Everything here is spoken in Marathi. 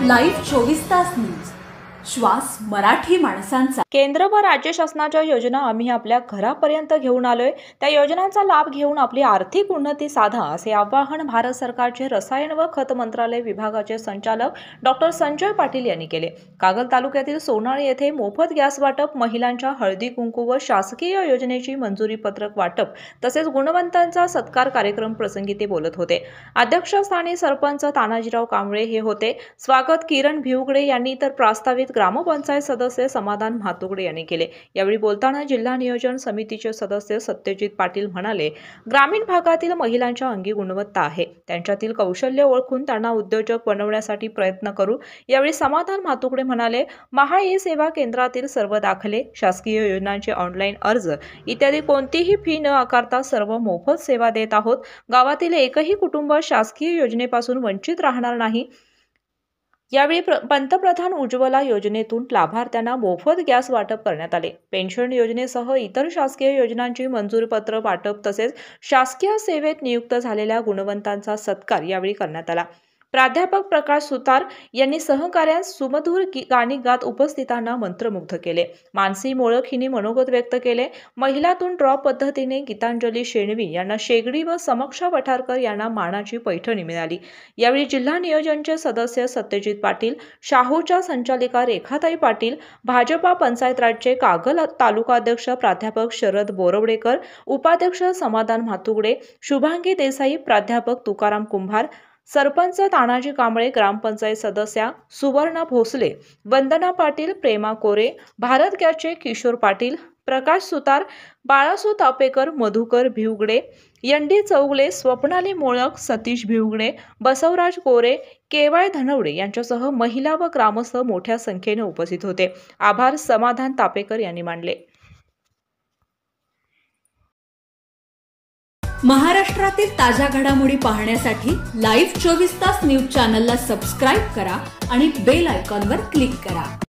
लाईव्ह 24 तास न्यूज, श्वास मराठी माणसांचा। केंद्र व राज्य शासनाच्या योजना आम्ही आपल्या घरापर्यंत घेऊन आलोय। त्या योजनांचा लाभ घेऊन आपली आर्थिक उन्नती साधा, असे आवाहन भारत सरकारचे रसायन व खत मंत्रालय विभागाचे संचालक डॉक्टर संजय पाटील यांनी केले। कागल तालुक्यातील सोनाळी येथे मोफत गॅस वाटप, महिलांच्या हळदी कुंकू व शासकीय योजनेची मंजुरी पत्रक वाटप तसेच गुणवंतांचा सत्कार कार्यक्रम प्रसंगी ते बोलत होते। अध्यक्षस्थानी सरपंच तानाजीराव कांबळे हे होते। स्वागत किरण भिवगडे यांनी तर प्रास्ताविक ग्रामपंचायत सदस्य समाधान म्हातुगडे यांनी केले। यावेळी बोलताना जिल्हा नियोजन समितीचे सदस्य सत्यजित पाटील म्हणाले, ग्रामीण भागातील महिलांच्या अंगी गुणवत्ता आहे, त्यांच्यातील कौशल्य ओळखून त्यांना उद्योजक बनवण्यासाठी प्रयत्न करू। यावेळी समाधान म्हातुगडे म्हणाले, महा ई सेवा केंद्रातील सर्व दाखले, शासकीय योजनांचे ऑनलाईन अर्ज इत्यादी कोणतीही फी न आकारता सर्व मोफत सेवा देत आहोत। गावातील एकही कुटुंब शासकीय योजनेपासून वंचित राहणार नाही। यावेळी पंतप्रधान उज्ज्वला योजनेतून लाभार्थ्यांना मोफत गॅस वाटप करण्यात आले। पेन्शन योजनेसह इतर शासकीय योजनांची मंजुरी पत्र वाटप तसेच शासकीय सेवेत नियुक्त झालेल्या गुणवंतांचा सत्कार यावेळी करण्यात आला। प्राध्यापक प्रकाश सुतार यांनी सहकार्यास सुमधुर गाणी गात उपस्थितांना मंत्रमुग्ध केले। मानसी मोळक हिने मनोगत व्यक्त केले। महिलातून ड्रॉप पद्धतीने गीतांजली शेणवी यांना शेगडी व समक्षा वठारकर यांना मानाची पैठणी मिळाली। यावेळी जिल्हा नियोजनचे सदस्य सत्यजित पाटील, शाहूच्या संचालिका रेखाताई पाटील, भाजपा पंचायत राज्य कागल तालुकाध्यक्ष प्राध्यापक शरद बोरवडेकर, उपाध्यक्ष समाधान म्हातुगडे, शुभांगी देसाई, प्राध्यापक तुकाराम कुंभार, सरपंच तानाजी कांबळे, ग्रामपंचायत सदस्या सुवर्णा भोसले, वंदना पाटील, प्रेमा कोरे, भारत गॅसचे किशोर पाटील, प्रकाश सुतार, बाळासू तापेकर, मधुकर भिवगडे, यंडी चौगले, स्वप्नाली मोळक, सतीश भिवगडे, बसवराज कोरे, केवाय धनवडे यांच्यासह महिला व ग्रामस्थ मोठ्या संख्येने उपस्थित होते। आभार समाधान तापेकर यांनी मानले। महाराष्ट्रातील ताज्या घडामोडी पाहण्यासाठी लाईव्ह 24 तास न्यूज चॅनलला सबस्क्राईब करा आणि बेल आयकॉनवर क्लिक करा।